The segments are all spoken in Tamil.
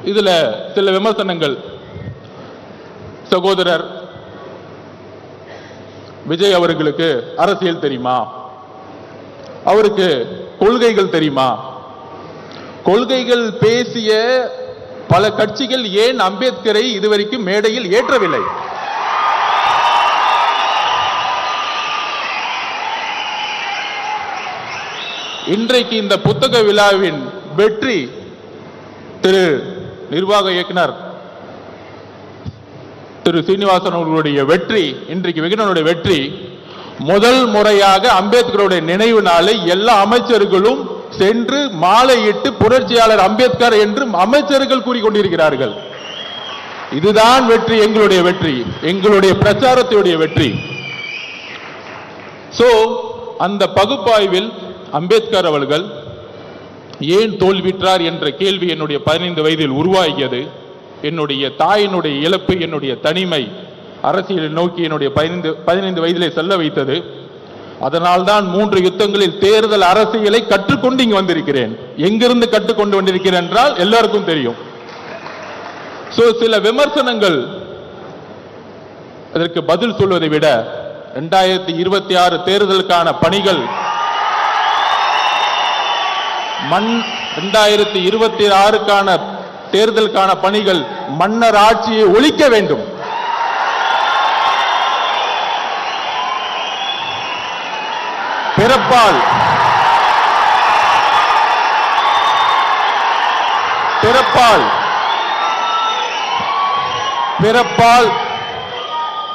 இதுல சில விமர்சனங்கள். சகோதரர் விஜய் அவர்களுக்கு அரசியல் தெரியுமா? அவருக்கு கொள்கைகள் தெரியுமா? கொள்கைகள் பேசிய பல கட்சிகள் ஏன் அம்பேத்கரை இதுவரைக்கும் மேடையில் ஏற்றவில்லை? இன்றைக்கு இந்த புத்தக விழாவின் வெற்றி திரு நிர்வாக இயக்குனர் திரு சீனிவாசன் அவர்களுடைய வெற்றி, இன்றைக்கு விகடனுடைய வெற்றி. முதல் முறையாக அம்பேத்கருடைய நினைவு நாளை எல்லா அமைச்சர்களும் சென்று மாலையிட்டு புரட்சியாளர் அம்பேத்கர் என்று அமைச்சர்கள் கூறிக்கொண்டிருக்கிறார்கள். இதுதான் வெற்றி, எங்களுடைய வெற்றி, எங்களுடைய பிரச்சாரத்துடைய வெற்றி. சோ அந்த பகுப்பாய்வில் அம்பேத்கர் அவர்கள் ஏன் தோல்விற்றார் என்ற கேள்வி என்னுடைய 15 வயதில் உருவாகியது. என்னுடைய தாயினுடைய இழப்பு, என்னுடைய தனிமை அரசியலை நோக்கி என்னுடைய 15 வயதிலே செல்ல வைத்தது. அதனால்தான் 3 யுத்தங்களில் தேர்தல் அரசியலை கற்றுக்கொண்டு இங்கு வந்திருக்கிறேன். எங்கிருந்து கற்றுக்கொண்டு வந்திருக்கிறேன் என்றால் எல்லாருக்கும் தெரியும். சில விமர்சனங்கள் அதற்கு பதில் சொல்வதை விட 2026 தேர்தலுக்கான பணிகள் 2026க்கான தேர்தலுக்கான பணிகள் மன்னர் ஆட்சியை ஒழிக்க வேண்டும்.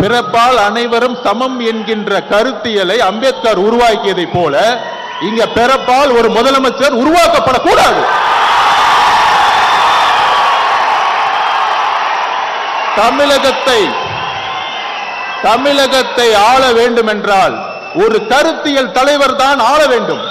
பிறப்பால் அனைவரும் சமம் என்கின்ற கருத்தியலை அம்பேத்கர் உருவாக்கியதை போல இங்க பிறப்பால் ஒரு முதலமைச்சர் உருவாக்கப்படக்கூடாது. தமிழகத்தை ஆள வேண்டும் என்றால் ஒரு கருத்தியல் தலைவர் தான் ஆள வேண்டும்.